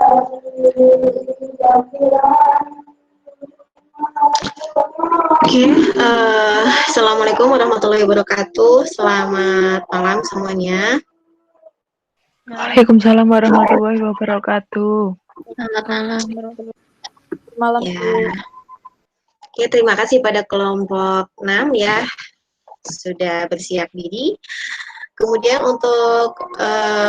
Oke, Assalamualaikum warahmatullahi wabarakatuh. Selamat malam semuanya. Waalaikumsalam warahmatullahi wabarakatuh. Selamat malam. Malam Ya. Bu. Oke, terima kasih pada kelompok 6 ya, sudah bersiap diri. Kemudian untuk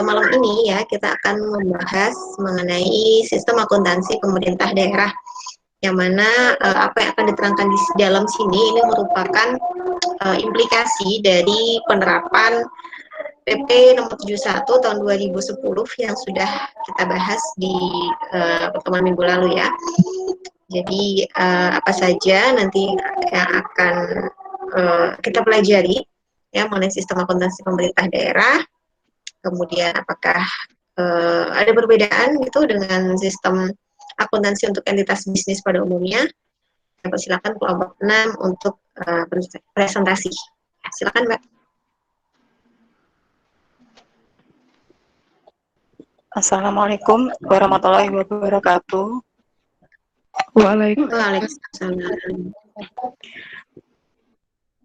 malam ini ya, kita akan membahas mengenai sistem akuntansi pemerintah daerah, yang mana apa yang akan diterangkan di dalam sini ini merupakan implikasi dari penerapan PP nomor 71 tahun 2010 yang sudah kita bahas di pertemuan minggu lalu ya. Jadi apa saja nanti yang akan kita pelajari ya mengenai sistem akuntansi pemerintah daerah. Kemudian apakah ada perbedaan gitu dengan sistem akuntansi untuk entitas bisnis pada umumnya. Silakan kelompok 6 untuk presentasi. Silakan Mbak. Assalamualaikum warahmatullahi wabarakatuh. Waalaikumsalam.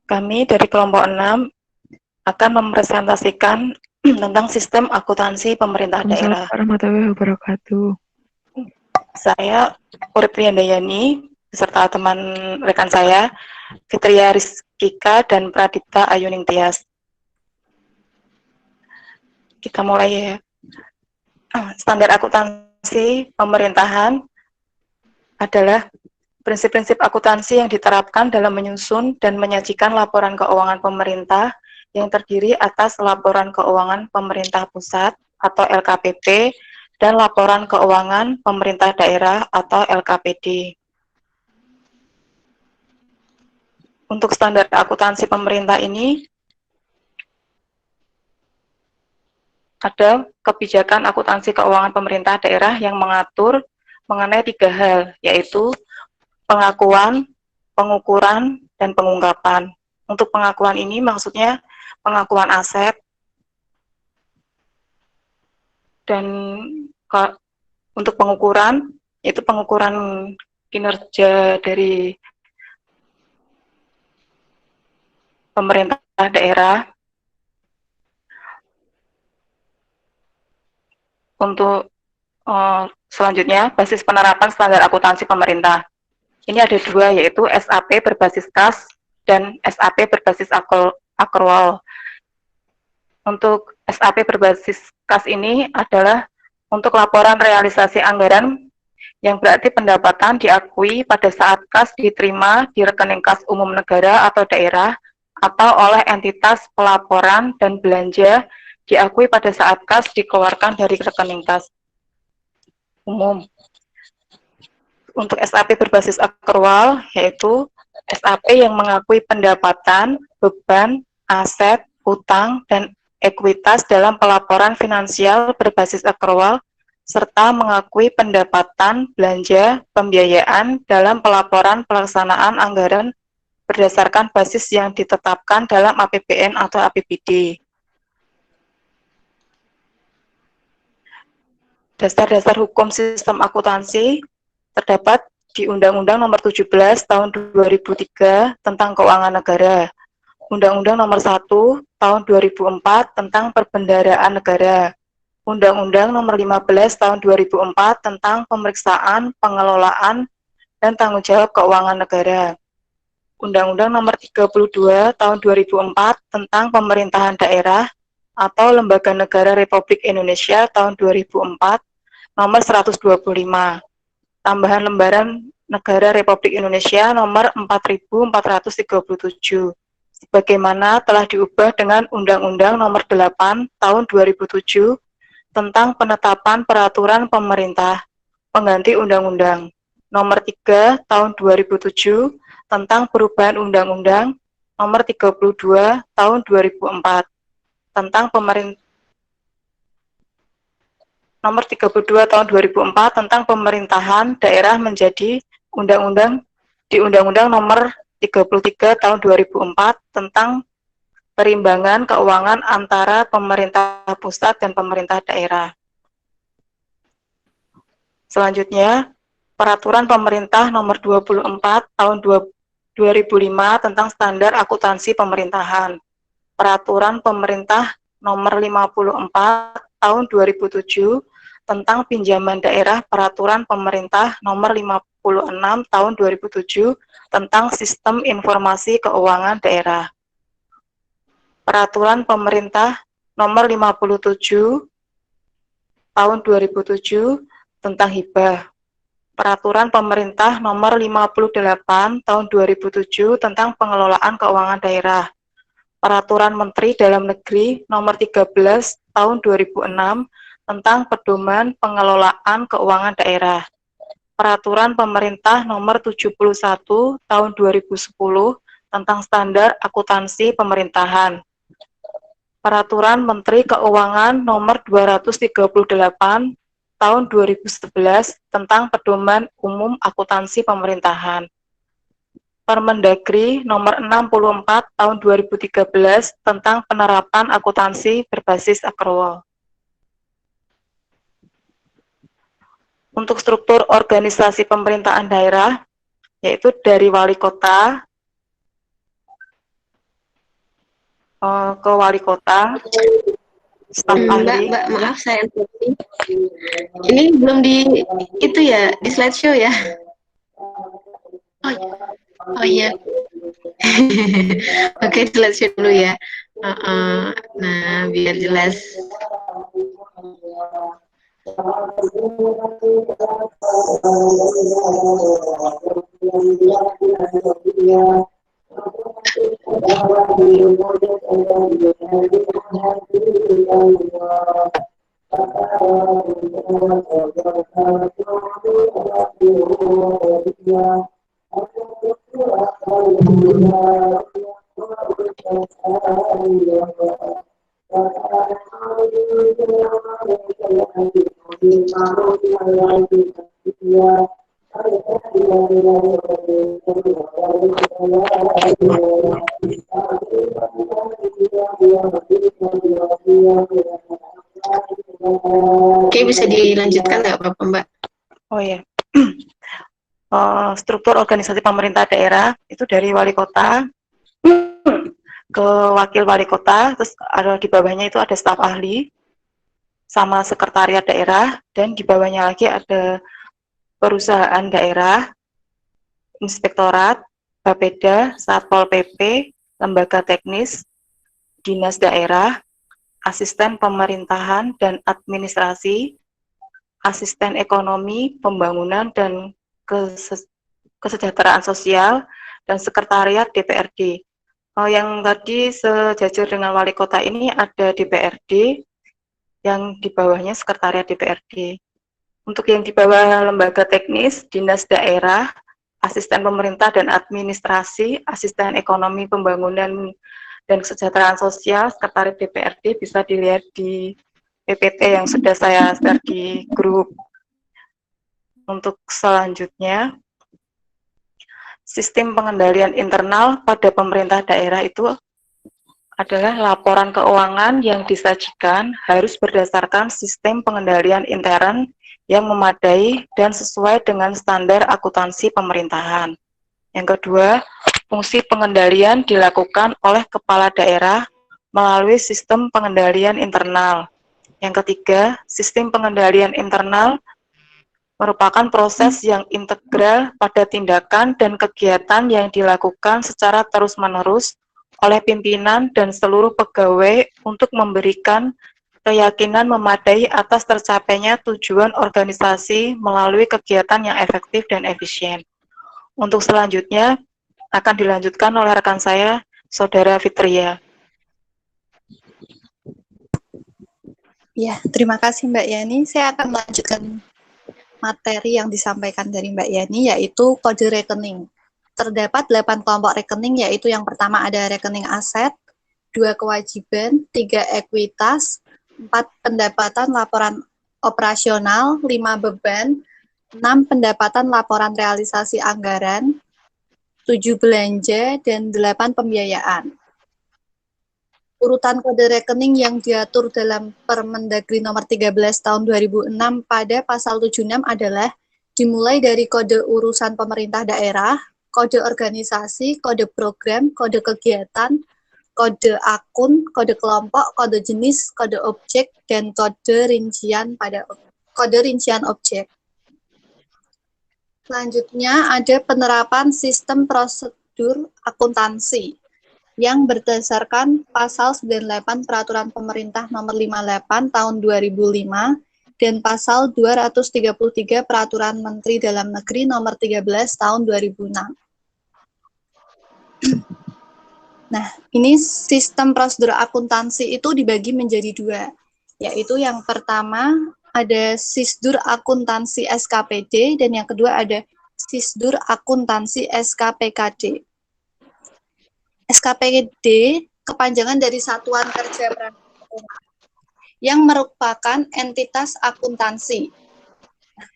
Kami dari kelompok 6 akan mempresentasikan tentang sistem akuntansi pemerintah daerah. Warahmatullahi wabarakatuh. Saya Urip Riyandayani beserta teman rekan saya Fitria Rizkika dan Pradipta Ayuning Tias. Kita mulai ya. Standar akuntansi pemerintahan adalah prinsip-prinsip akuntansi yang diterapkan dalam menyusun dan menyajikan laporan keuangan pemerintah yang terdiri atas laporan keuangan pemerintah pusat atau LKPP dan laporan keuangan pemerintah daerah atau LKPD. Untuk standar akuntansi pemerintah ini ada kebijakan akuntansi keuangan pemerintah daerah yang mengatur mengenai 3 hal, yaitu pengakuan, pengukuran, dan pengungkapan. Untuk pengakuan ini maksudnya pengakuan aset, dan untuk pengukuran, yaitu pengukuran kinerja dari pemerintah daerah. Untuk selanjutnya, basis penerapan standar akuntansi pemerintah. Ini ada 2, yaitu SAP berbasis kas dan SAP berbasis akrual. Untuk SAP berbasis kas ini adalah untuk laporan realisasi anggaran yang berarti pendapatan diakui pada saat kas diterima di rekening kas umum negara atau daerah atau oleh entitas pelaporan dan belanja diakui pada saat kas dikeluarkan dari rekening kas umum. Untuk SAP berbasis akrual, yaitu SAP yang mengakui pendapatan, beban, aset, utang, dan ekuitas dalam pelaporan finansial berbasis akrual, serta mengakui pendapatan, belanja, pembiayaan dalam pelaporan pelaksanaan anggaran berdasarkan basis yang ditetapkan dalam APBN atau APBD. Dasar-dasar hukum sistem akuntansi terdapat di Undang-Undang Nomor 17 Tahun 2003 tentang Keuangan Negara, Undang-Undang Nomor 1 Tahun 2004 tentang Perbendaharaan Negara, Undang-Undang Nomor 15 Tahun 2004 tentang Pemeriksaan, Pengelolaan, dan Tanggung Jawab Keuangan Negara, Undang-Undang Nomor 32 Tahun 2004 tentang Pemerintahan Daerah atau Lembaga Negara Republik Indonesia tahun 2004 nomor 125, tambahan lembaran Negara Republik Indonesia nomor 4437, sebagaimana telah diubah dengan Undang-Undang Nomor 8 Tahun 2007 tentang penetapan peraturan pemerintah pengganti Undang-Undang Nomor 3 Tahun 2007 tentang perubahan Undang-Undang Nomor 32 Tahun 2004 tentang Nomor 32 Tahun 2004 tentang pemerintahan daerah menjadi Undang-Undang di Undang-Undang Nomor 33 Tahun 2004 tentang perimbangan keuangan antara pemerintah pusat dan pemerintah daerah. Selanjutnya, Peraturan Pemerintah Nomor 24 Tahun 2005 tentang Standar Akuntansi Pemerintahan. Peraturan Pemerintah Nomor 54 Tahun 2007 tentang Pinjaman Daerah. Peraturan Pemerintah Nomor 56 Tahun 2007 tentang Sistem Informasi Keuangan Daerah. Peraturan Pemerintah Nomor 57 Tahun 2007 tentang hibah. Peraturan Pemerintah Nomor 58 Tahun 2007 tentang Pengelolaan Keuangan Daerah. Peraturan Menteri Dalam Negeri Nomor 13 Tahun 2006 tentang Pedoman Pengelolaan Keuangan Daerah. Peraturan Pemerintah Nomor 71 Tahun 2010 tentang Standar Akuntansi Pemerintahan. Peraturan Menteri Keuangan Nomor 238 Tahun 2011 tentang Pedoman Umum Akuntansi Pemerintahan. Permendagri Nomor 64 Tahun 2013 tentang Penerapan Akuntansi Berbasis Akrual. Untuk struktur organisasi pemerintahan daerah, yaitu dari wali kota ke wali kota, staf ahli. Mbak, maaf saya interupsi. Ini belum di itu ya, di slideshow ya. Oh iya. Oke, slideshow dulu ya. Nah, biar jelas. Oke, bisa dilanjutkan nggak Bapak Mbak? Oh ya, struktur organisasi pemerintah daerah itu dari wali kota ke wakil wali kota, terus ada di bawahnya itu ada staf ahli sama sekretariat daerah, dan di bawahnya lagi ada perusahaan daerah, inspektorat, Bapeda, Satpol PP, lembaga teknis, dinas daerah, asisten pemerintahan dan administrasi, asisten ekonomi, pembangunan dan kesejahteraan sosial, dan sekretariat DPRD. Yang tadi sejajar dengan wali kota ini ada DPRD, yang di bawahnya sekretariat DPRD. Untuk yang di bawah lembaga teknis, dinas daerah, asisten pemerintah dan administrasi, asisten ekonomi, pembangunan dan kesejahteraan sosial, sekretariat DPRD bisa dilihat di PPT yang sudah saya share di grup. Untuk selanjutnya, sistem pengendalian internal pada pemerintah daerah itu adalah laporan keuangan yang disajikan harus berdasarkan sistem pengendalian intern yang memadai dan sesuai dengan standar akuntansi pemerintahan. Yang kedua, fungsi pengendalian dilakukan oleh kepala daerah melalui sistem pengendalian internal. Yang ketiga, sistem pengendalian internal merupakan proses yang integral pada tindakan dan kegiatan yang dilakukan secara terus-menerus oleh pimpinan dan seluruh pegawai untuk memberikan keyakinan memadai atas tercapainya tujuan organisasi melalui kegiatan yang efektif dan efisien. Untuk selanjutnya akan dilanjutkan oleh rekan saya, Saudara Fitria. Ya, terima kasih Mbak Yani. Saya akan melanjutkan materi yang disampaikan dari Mbak Yani, yaitu kode rekening. Terdapat 8 kelompok rekening, yaitu yang pertama ada rekening aset, 2 kewajiban, 3 ekuitas, 4 pendapatan laporan operasional, 5 beban, 6 pendapatan laporan realisasi anggaran, 7 belanja, dan 8 pembiayaan. urutan kode rekening yang diatur dalam Permendagri nomor 13 tahun 2006 pada pasal 76 adalah dimulai dari kode urusan pemerintah daerah, kode organisasi, kode program, kode kegiatan, kode akun, kode kelompok, kode jenis, kode objek, dan kode rincian objek. Selanjutnya ada penerapan sistem prosedur akuntansi yang berdasarkan pasal 98 Peraturan Pemerintah Nomor 58 Tahun 2005 dan pasal 233 Peraturan Menteri Dalam Negeri Nomor 13 Tahun 2006. Nah, ini sistem prosedur akuntansi itu dibagi menjadi dua, yaitu yang pertama ada Sisdur Akuntansi SKPD dan yang kedua ada Sisdur Akuntansi SKPKD. SKPD kepanjangan dari Satuan Kerja Perangkat Keuangan yang merupakan entitas akuntansi.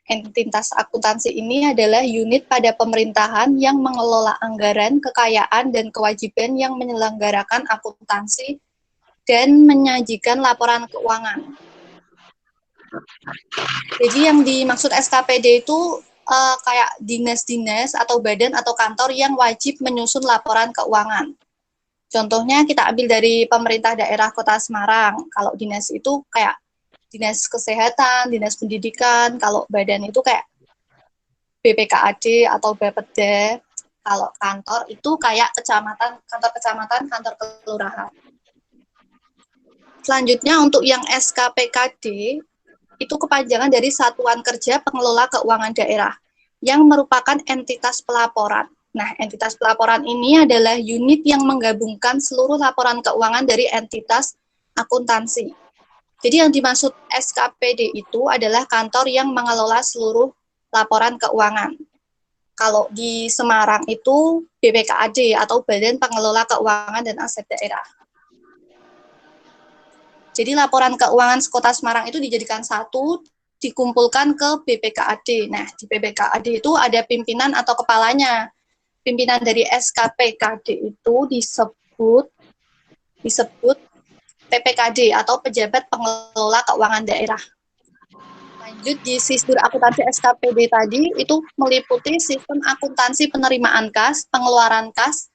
Entitas akuntansi ini adalah unit pada pemerintahan yang mengelola anggaran, kekayaan, dan kewajiban yang menyelenggarakan akuntansi dan menyajikan laporan keuangan. Jadi yang dimaksud SKPD itu kayak dinas-dinas atau badan atau kantor yang wajib menyusun laporan keuangan. Contohnya kita ambil dari pemerintah daerah Kota Semarang. Kalau dinas itu kayak dinas kesehatan, dinas pendidikan. Kalau badan itu kayak BPKAD atau Bapeda. Kalau kantor itu kayak kecamatan, kantor kecamatan, kantor kelurahan. Selanjutnya untuk yang SKPKD itu kepanjangan dari Satuan Kerja Pengelola Keuangan Daerah yang merupakan entitas pelaporan. Nah, entitas pelaporan ini adalah unit yang menggabungkan seluruh laporan keuangan dari entitas akuntansi. Jadi yang dimaksud SKPD itu adalah kantor yang mengelola seluruh laporan keuangan. Kalau di Semarang itu BPKAD atau Badan Pengelola Keuangan dan Aset Daerah. Jadi laporan keuangan Kota Semarang itu dijadikan satu, dikumpulkan ke BPKAD. Nah, di BPKAD itu ada pimpinan atau kepalanya. Pimpinan dari SKPKD itu disebut PPKD atau Pejabat Pengelola Keuangan Daerah. Lanjut di Sisdur Akuntansi SKPD tadi, itu meliputi sistem akuntansi penerimaan kas, pengeluaran kas,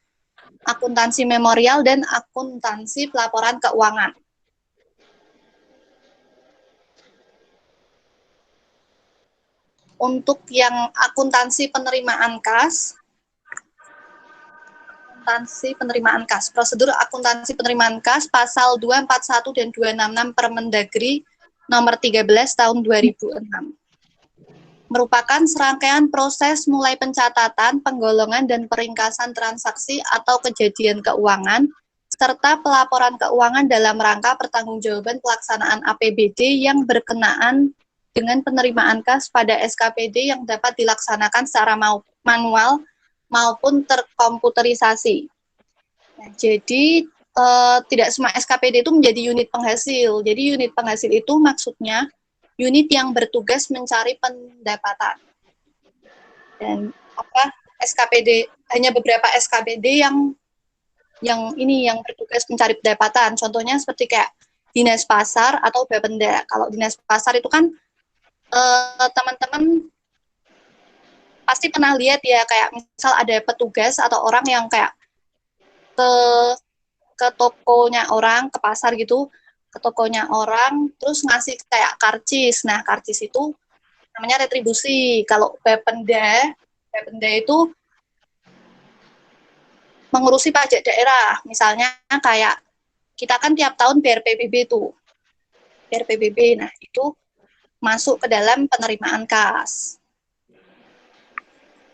akuntansi memorial, dan akuntansi pelaporan keuangan. Untuk yang akuntansi penerimaan kas, prosedur akuntansi penerimaan kas, pasal 241 dan 266 Permendagri nomor 13 tahun 2006. Merupakan serangkaian proses mulai pencatatan, penggolongan, dan peringkasan transaksi atau kejadian keuangan, serta pelaporan keuangan dalam rangka pertanggungjawaban pelaksanaan APBD yang berkenaan dengan penerimaan kas pada SKPD yang dapat dilaksanakan secara manual maupun terkomputerisasi. Nah, jadi tidak semua SKPD itu menjadi unit penghasil. Jadi unit penghasil itu maksudnya unit yang bertugas mencari pendapatan. Dan SKPD hanya beberapa SKPD yang bertugas mencari pendapatan. Contohnya seperti kayak Dinas Pasar atau Bapenda. Kalau Dinas Pasar itu kan teman-teman pasti pernah lihat ya, kayak misal ada petugas atau orang yang kayak ke tokonya orang, ke pasar gitu, ke tokonya orang, terus ngasih kayak karcis. Nah, karcis itu namanya retribusi. Kalau Bapenda itu mengurusi pajak daerah. Misalnya kayak kita kan tiap tahun bayar PBB tuh. Bayar PBB, nah itu masuk ke dalam penerimaan kas.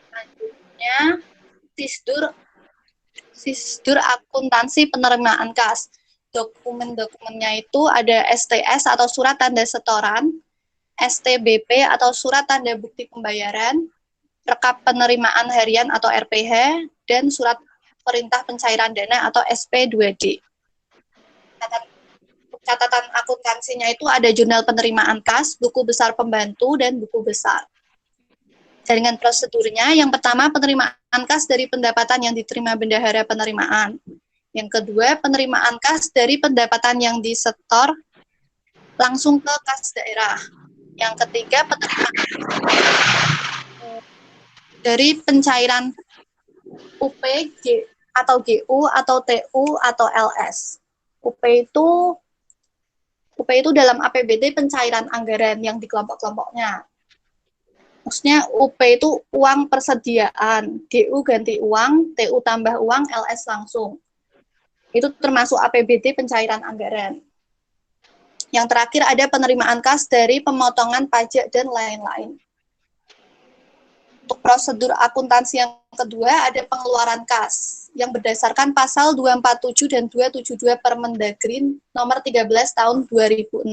Selanjutnya, Sisdur Akuntansi Penerimaan Kas. Dokumen-dokumennya itu ada STS atau Surat Tanda Setoran, STBP atau Surat Tanda Bukti Pembayaran, Rekap Penerimaan Harian atau RPH, dan Surat Perintah Pencairan Dana atau SP2D. Catatan akuntansinya itu ada jurnal penerimaan kas, buku besar pembantu, dan buku besar. Jaringan prosedurnya, yang pertama penerimaan kas dari pendapatan yang diterima bendahara penerimaan. Yang kedua, penerimaan kas dari pendapatan yang disetor langsung ke kas daerah. Yang ketiga, penerimaan dari pencairan UP, atau GU, atau TU, atau LS. UP itu dalam APBD pencairan anggaran yang di kelompok-kelompoknya. Maksudnya UP itu uang persediaan, GU ganti uang, TU tambah uang, LS langsung. Itu termasuk APBD pencairan anggaran. Yang terakhir ada penerimaan kas dari pemotongan pajak dan lain-lain. Untuk prosedur akuntansi yang kedua ada pengeluaran kas yang berdasarkan pasal 247 dan 272 Permendagri nomor 13 tahun 2006.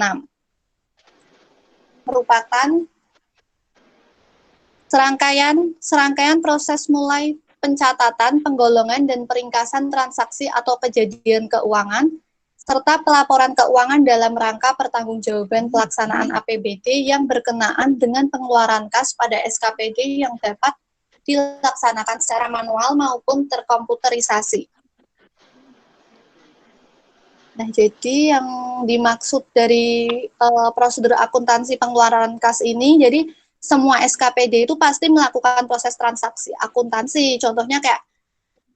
Merupakan serangkaian proses mulai pencatatan, penggolongan, dan peringkasan transaksi atau kejadian keuangan, serta pelaporan keuangan dalam rangka pertanggungjawaban pelaksanaan APBD yang berkenaan dengan pengeluaran kas pada SKPD yang dapat dilaksanakan secara manual maupun terkomputerisasi. Nah, jadi yang dimaksud dari prosedur akuntansi pengeluaran kas ini, jadi semua SKPD itu pasti melakukan proses transaksi akuntansi. Contohnya kayak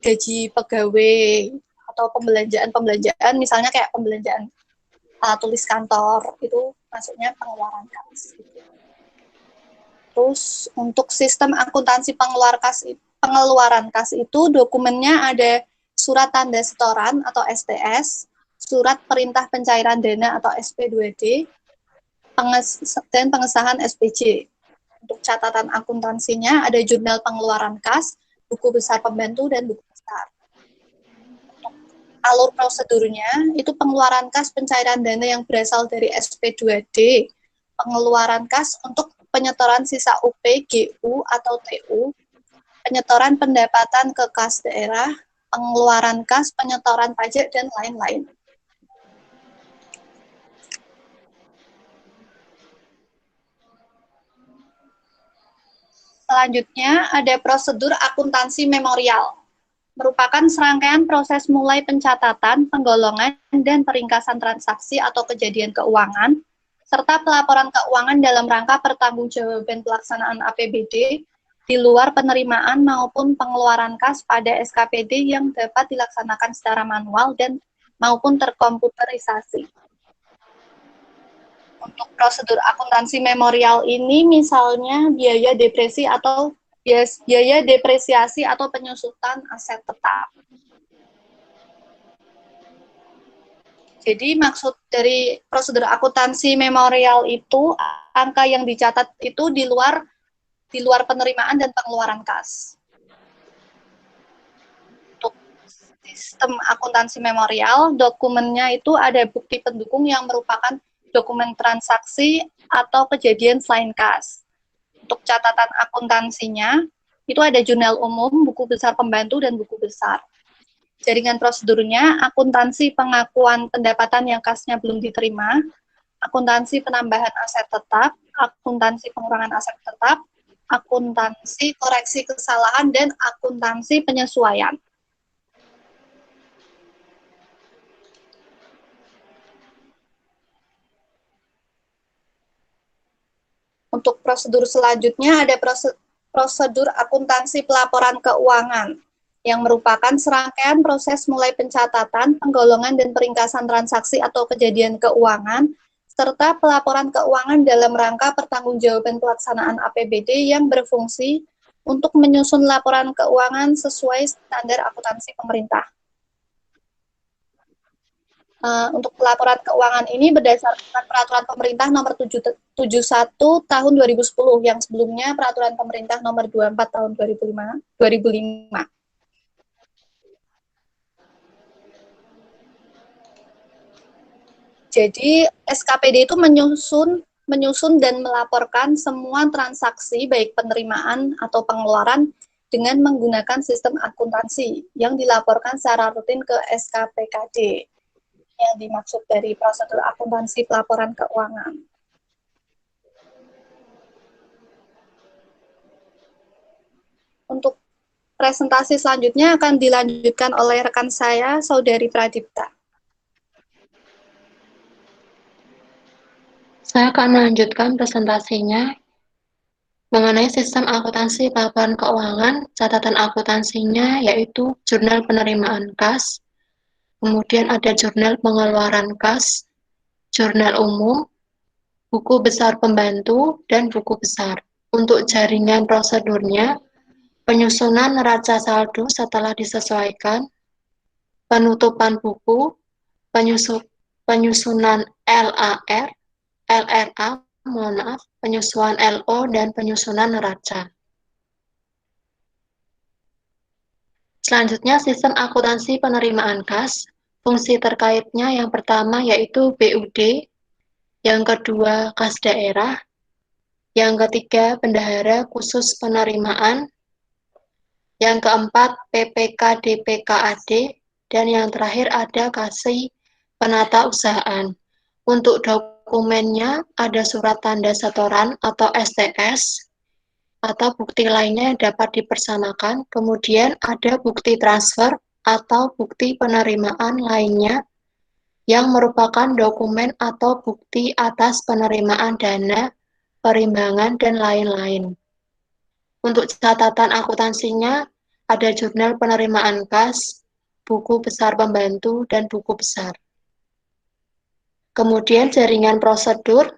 gaji pegawai atau pembelanjaan, misalnya kayak pembelanjaan tulis kantor, itu masuknya pengeluaran kas. Terus untuk sistem akuntansi pengeluaran kas itu dokumennya ada surat tanda setoran atau STS, surat perintah pencairan dana atau SP2D, dan pengesahan SPJ. Untuk catatan akuntansinya ada jurnal pengeluaran kas, buku besar pembantu, dan buku besar. Untuk alur prosedurnya, itu pengeluaran kas pencairan dana yang berasal dari SP2D, pengeluaran kas untuk penyetoran sisa UP, GU, atau TU, penyetoran pendapatan ke kas daerah, pengeluaran kas, penyetoran pajak, dan lain-lain. Selanjutnya ada prosedur akuntansi memorial. Merupakan serangkaian proses mulai pencatatan, penggolongan, dan peringkasan transaksi atau kejadian keuangan, serta pelaporan keuangan dalam rangka pertanggungjawaban pelaksanaan APBD di luar penerimaan maupun pengeluaran kas pada SKPD yang dapat dilaksanakan secara manual dan maupun terkomputerisasi. Untuk prosedur akuntansi memorial ini misalnya biaya depresiasi atau penyusutan aset tetap. Jadi maksud dari prosedur akuntansi memorial itu angka yang dicatat itu di luar penerimaan dan pengeluaran kas. Untuk sistem akuntansi memorial, dokumennya itu ada bukti pendukung yang merupakan dokumen transaksi atau kejadian selain kas. Untuk catatan akuntansinya, itu ada jurnal umum, buku besar pembantu, dan buku besar. Jaringan prosedurnya, akuntansi pengakuan pendapatan yang kasnya belum diterima, akuntansi penambahan aset tetap, akuntansi pengurangan aset tetap, akuntansi koreksi kesalahan, dan akuntansi penyesuaian. Untuk prosedur selanjutnya ada prosedur akuntansi pelaporan keuangan yang merupakan serangkaian proses mulai pencatatan, penggolongan, dan peringkasan transaksi atau kejadian keuangan, serta pelaporan keuangan dalam rangka pertanggungjawaban pelaksanaan APBD yang berfungsi untuk menyusun laporan keuangan sesuai standar akuntansi pemerintah. Untuk laporan keuangan ini berdasarkan peraturan pemerintah nomor 71 tahun 2010 yang sebelumnya peraturan pemerintah nomor 24 tahun 2005. Jadi SKPD itu menyusun dan melaporkan semua transaksi baik penerimaan atau pengeluaran dengan menggunakan sistem akuntansi yang dilaporkan secara rutin ke SKPKD. Yang dimaksud dari prosedur akuntansi pelaporan keuangan. Untuk presentasi selanjutnya akan dilanjutkan oleh rekan saya, Saudari Pradipta. Saya akan melanjutkan presentasinya mengenai sistem akuntansi laporan keuangan. Catatan akuntansinya yaitu jurnal penerimaan kas, kemudian ada jurnal pengeluaran kas, jurnal umum, buku besar pembantu, dan buku besar. Untuk jaringan prosedurnya, penyusunan neraca saldo setelah disesuaikan, penutupan buku, penyusunan LRA, penyusuan LO, dan penyusunan neraca. Selanjutnya, sistem akuntansi penerimaan kas. Fungsi terkaitnya yang pertama yaitu BUD, yang kedua kas daerah, yang ketiga bendahara khusus penerimaan, yang keempat PPK DPKAD, dan yang terakhir ada kasih penata usahaan. Untuk dokumennya ada surat tanda setoran atau STS, atau bukti lainnya yang dapat dipersamakan, kemudian ada bukti transfer atau bukti penerimaan lainnya yang merupakan dokumen atau bukti atas penerimaan dana, perimbangan, dan lain-lain. Untuk catatan akuntansinya, ada jurnal penerimaan kas, buku besar pembantu, dan buku besar. Kemudian jaringan prosedur,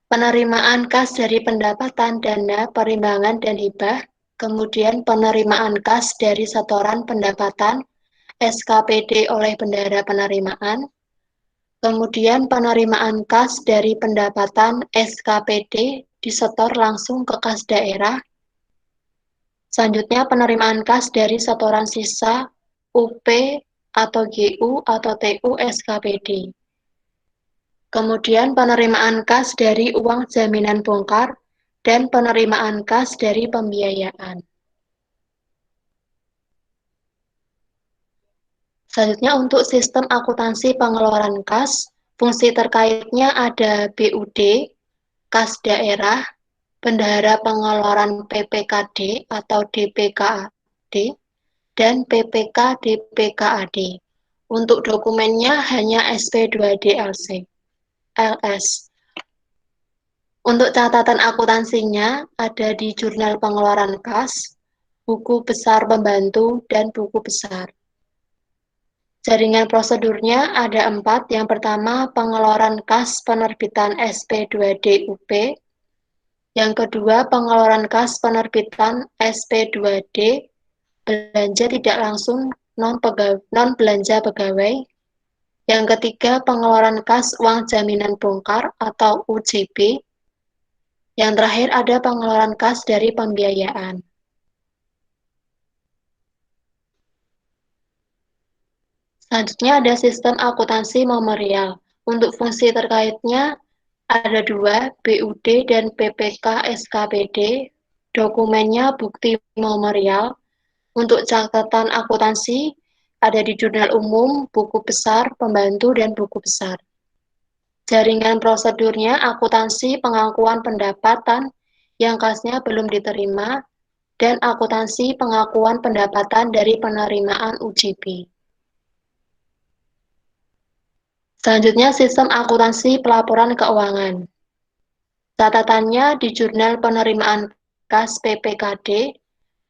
penerimaan kas dari pendapatan dana, perimbangan, dan hibah, kemudian penerimaan kas dari setoran pendapatan, SKPD oleh bendahara penerimaan, kemudian penerimaan kas dari pendapatan SKPD disetor langsung ke kas daerah. Selanjutnya penerimaan kas dari setoran sisa UP atau GU atau TU SKPD. Kemudian penerimaan kas dari uang jaminan bongkar dan penerimaan kas dari pembiayaan. Selanjutnya untuk sistem akuntansi pengeluaran kas, fungsi terkaitnya ada BUD, kas daerah, bendahara pengeluaran PPKD atau DPKAD, dan PPK DPKAD. Untuk dokumennya hanya SP2D LS. Untuk catatan akuntansinya ada di jurnal pengeluaran kas, buku besar pembantu, dan buku besar. Jaringan prosedurnya ada 4. Yang pertama, pengeluaran kas penerbitan SP2D UP. Yang kedua, pengeluaran kas penerbitan SP2D belanja tidak langsung non belanja pegawai. Yang ketiga, pengeluaran kas uang jaminan bongkar atau UJB. Yang terakhir ada pengeluaran kas dari pembiayaan. Selanjutnya ada sistem akuntansi memorial. Untuk fungsi terkaitnya ada 2, BUD dan PPK SKPD. Dokumennya bukti memorial. Untuk catatan akuntansi ada di jurnal umum, buku besar, pembantu, dan buku besar. Jaringan prosedurnya akuntansi pengakuan pendapatan yang kasnya belum diterima dan akuntansi pengakuan pendapatan dari penerimaan UJB. Selanjutnya, sistem akuntansi pelaporan keuangan. Catatannya di jurnal penerimaan kas PPKD,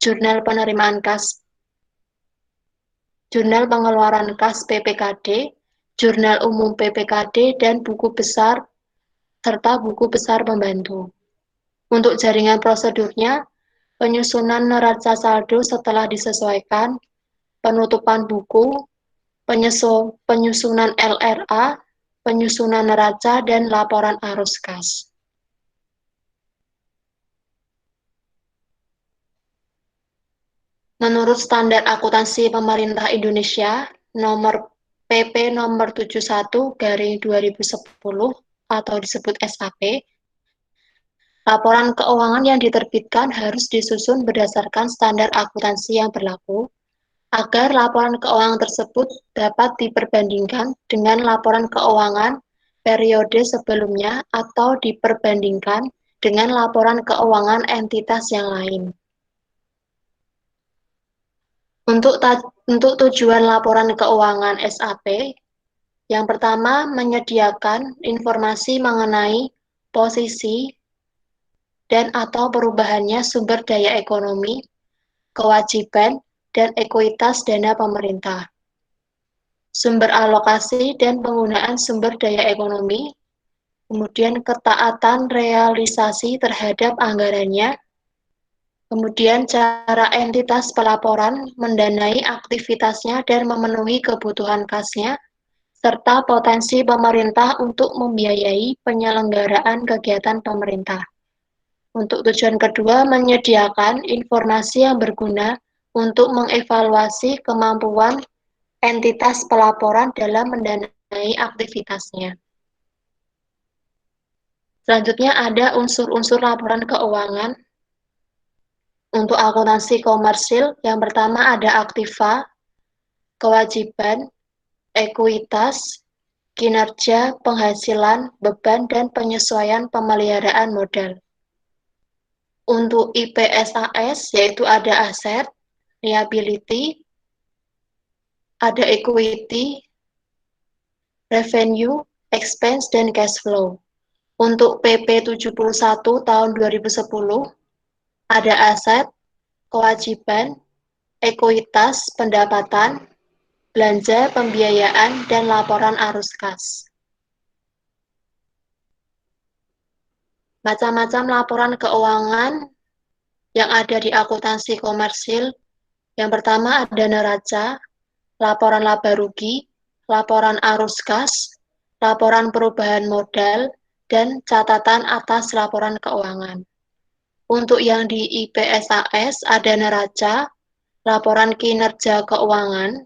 jurnal penerimaan kas, jurnal pengeluaran kas PPKD, jurnal umum PPKD, dan buku besar, serta buku besar pembantu. Untuk jaringan prosedurnya, penyusunan neraca saldo setelah disesuaikan, penutupan buku, penyusunan LRA, penyusunan neraca, dan laporan arus kas. Menurut Standar Akuntansi Pemerintah Indonesia nomor PP nomor 71/2010 atau disebut SAP, laporan keuangan yang diterbitkan harus disusun berdasarkan standar akuntansi yang berlaku, agar laporan keuangan tersebut dapat diperbandingkan dengan laporan keuangan periode sebelumnya atau diperbandingkan dengan laporan keuangan entitas yang lain. Untuk tujuan laporan keuangan SAP, yang pertama menyediakan informasi mengenai posisi dan atau perubahannya sumber daya ekonomi, kewajiban, dan ekuitas dana pemerintah. Sumber alokasi dan penggunaan sumber daya ekonomi, kemudian ketaatan realisasi terhadap anggarannya, kemudian cara entitas pelaporan mendanai aktivitasnya dan memenuhi kebutuhan kasnya, serta potensi pemerintah untuk membiayai penyelenggaraan kegiatan pemerintah. Untuk tujuan kedua, menyediakan informasi yang berguna untuk mengevaluasi kemampuan entitas pelaporan dalam mendanai aktivitasnya. Selanjutnya ada unsur-unsur laporan keuangan. Untuk akuntansi komersil, yang pertama ada aktiva, kewajiban, ekuitas, kinerja, penghasilan, beban, dan penyesuaian pemeliharaan modal. Untuk IPSAS, yaitu ada aset, liability, ada equity, revenue, expense, dan cash flow. Untuk PP 71 tahun 2010, ada aset, kewajiban, ekuitas, pendapatan, belanja, pembiayaan, dan laporan arus kas. Macam-macam laporan keuangan yang ada di akuntansi komersil. Yang pertama ada neraca, laporan laba rugi, laporan arus kas, laporan perubahan modal, dan catatan atas laporan keuangan. Untuk yang di IPSAS ada neraca, laporan kinerja keuangan,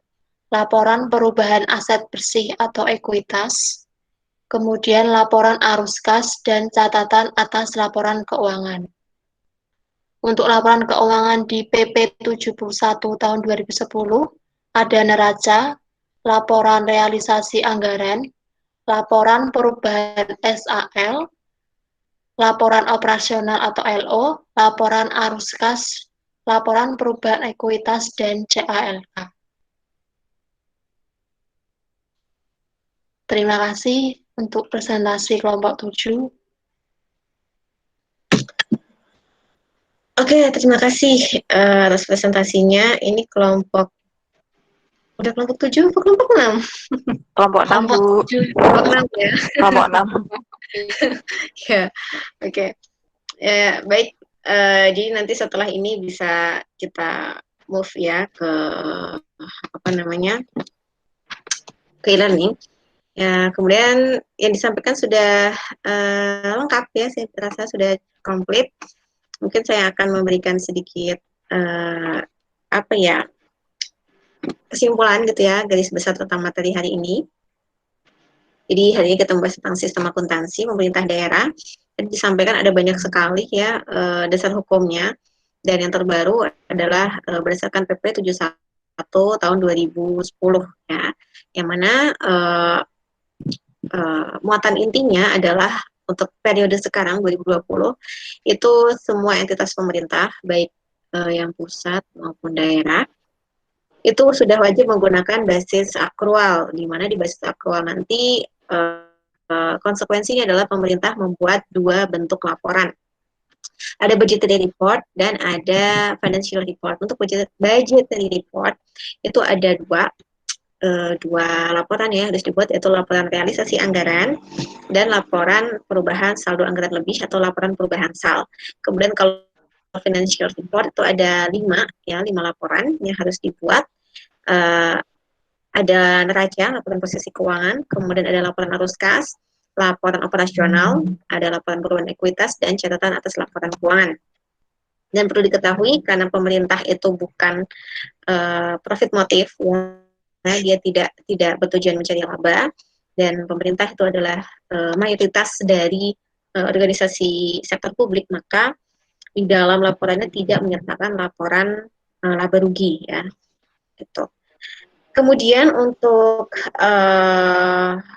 laporan perubahan aset bersih atau ekuitas, kemudian laporan arus kas dan catatan atas laporan keuangan. Untuk laporan keuangan di PP 71 tahun 2010, ada neraca, laporan realisasi anggaran, laporan perubahan SAL, laporan operasional atau LO, laporan arus kas, laporan perubahan ekuitas, dan CALK. Terima kasih untuk presentasi kelompok 7. Oke, terima kasih atas presentasinya. Ini kelompok, udah kelompok 7 atau kelompok 6? Kelompok 6, Bu. Kelompok 6 ya. Kelompok 6. Ya, oke. Ya, baik. Jadi nanti setelah ini bisa kita move ya ke apa namanya, ke e-learning. Ya, kemudian yang disampaikan sudah lengkap ya, saya rasa sudah komplit. Mungkin saya akan memberikan sedikit apa ya, kesimpulan gitu ya, garis besar tentang materi hari ini. Jadi hari ini kita membahas tentang sistem akuntansi pemerintah daerah. Dan disampaikan ada banyak sekali ya dasar hukumnya. Dan yang terbaru adalah berdasarkan PP 71 tahun 2010 ya. Yang mana muatan intinya adalah untuk periode sekarang 2020 itu semua entitas pemerintah baik yang pusat maupun daerah itu sudah wajib menggunakan basis akrual, di mana di basis akrual nanti konsekuensinya adalah pemerintah membuat dua bentuk laporan. Ada budgetary report dan ada financial report. Untuk budgetary report itu ada dua laporan ya harus dibuat, yaitu laporan realisasi anggaran dan laporan perubahan saldo anggaran lebih atau laporan perubahan SAL. Kemudian kalau financial report itu ada 5 laporan yang harus dibuat. Ada neraca, laporan posisi keuangan, kemudian ada laporan arus kas, laporan operasional, ada laporan perubahan ekuitas, dan catatan atas laporan keuangan. Dan perlu diketahui karena pemerintah itu bukan profit motif, ya, dia tidak bertujuan mencari laba, dan pemerintah itu adalah mayoritas dari organisasi sektor publik, maka di dalam laporannya tidak menyertakan laporan laba rugi ya, gitu. Kemudian untuk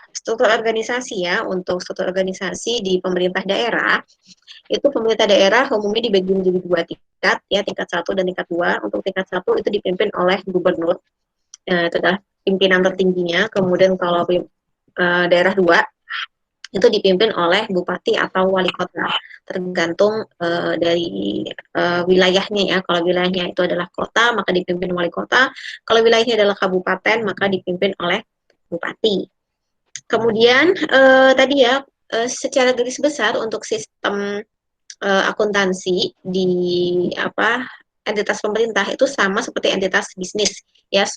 struktur organisasi ya, untuk struktur organisasi di pemerintah daerah, itu pemerintah daerah umumnya dibagi menjadi tingkat ya, tingkat 1 dan tingkat 2. Untuk tingkat 1 itu dipimpin oleh gubernur. Itu adalah pimpinan tertingginya. Kemudian kalau daerah 2 itu dipimpin oleh bupati atau wali kota, tergantung dari wilayahnya ya. Kalau wilayahnya itu adalah kota, maka dipimpin wali kota. Kalau wilayahnya adalah kabupaten, maka dipimpin oleh bupati. Kemudian tadi ya, secara garis besar untuk sistem akuntansi di entitas pemerintah itu sama seperti entitas bisnis ya.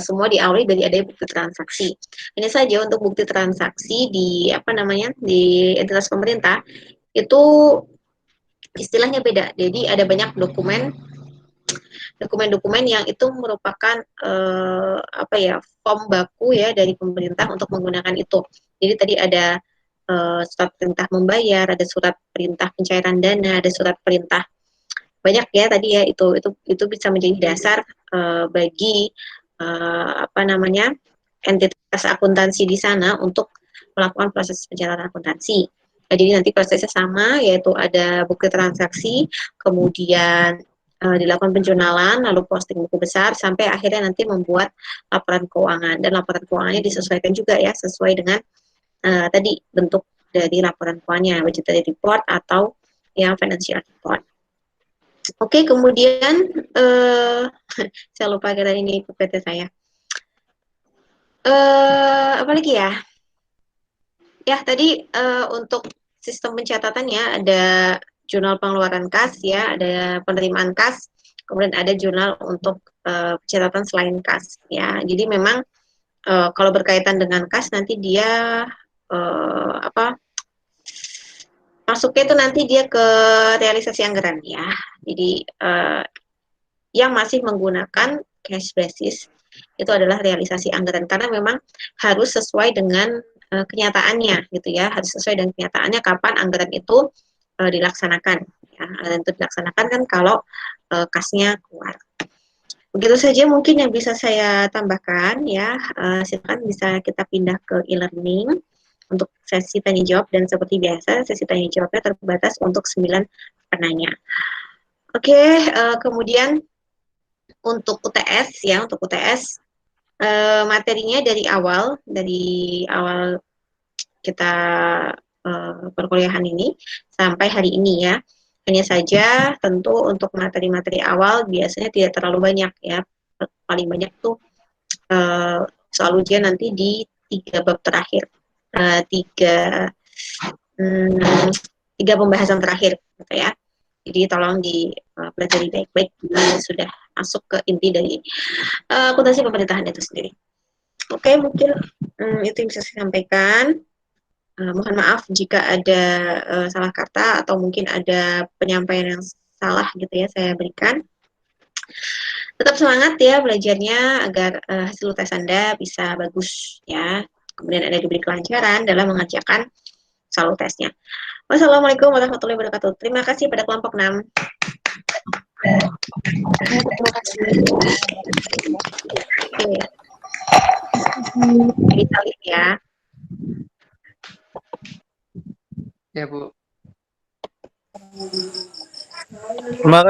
Semua diawali dari adanya bukti transaksi. Hanya saja untuk bukti transaksi di di entitas pemerintah itu istilahnya beda. Jadi ada banyak dokumen yang itu merupakan form baku ya dari pemerintah untuk menggunakan itu. Jadi tadi ada surat perintah membayar, ada surat perintah pencairan dana, ada surat perintah, banyak ya tadi ya, itu bisa menjadi dasar bagi entitas akuntansi di sana untuk melakukan proses pencatatan akuntansi. Nah, jadi nanti prosesnya sama, yaitu ada bukti transaksi, kemudian dilakukan penjurnalan, lalu posting buku besar, sampai akhirnya nanti membuat laporan keuangan. Dan laporan keuangannya disesuaikan juga ya, sesuai dengan tadi bentuk dari laporan keuangannya, budgetary report atau yang financial report. Oke, kemudian saya lupa kira ini PPT saya. Apa lagi ya? Ya, tadi untuk sistem pencatatannya ada jurnal pengeluaran kas ya, ada penerimaan kas, kemudian ada jurnal untuk pencatatan selain kas ya. Jadi memang kalau berkaitan dengan kas nanti dia masuknya itu nanti dia ke realisasi anggaran ya. Jadi yang masih menggunakan cash basis itu adalah realisasi anggaran, karena memang harus sesuai dengan kenyataannya gitu ya, harus sesuai dengan kenyataannya kapan anggaran itu dilaksanakan ya. Anggaran itu dilaksanakan kan kalau kasnya keluar. Begitu saja mungkin yang bisa saya tambahkan ya. Silakan bisa kita pindah ke e-learning untuk sesi tanya jawab, dan seperti biasa sesi tanya jawabnya terbatas untuk 9 penanya. Oke, kemudian untuk UTS ya, untuk UTS materinya dari awal kita perkuliahan ini sampai hari ini ya. Hanya saja tentu untuk materi-materi awal biasanya tidak terlalu banyak ya. Paling banyak tuh soal ujian nanti di 3 bab terakhir, 3 pembahasan terakhir gitu ya. Jadi tolong dipelajari baik-baik, sudah masuk ke inti dari akuntansi pemerintahan itu sendiri. Oke, mungkin itu yang bisa saya sampaikan. Mohon maaf jika ada salah kata atau mungkin ada penyampaian yang salah gitu ya saya berikan. Tetap semangat ya belajarnya agar hasil tes Anda bisa bagus ya. Kemudian Anda diberi kelancaran dalam mengerjakan selalu tesnya. Wassalamualaikum warahmatullahi wabarakatuh. Terima kasih pada kelompok 6. Terima kasih. Oke. Jadi salib ya. Ya, Bu. Terima kasih.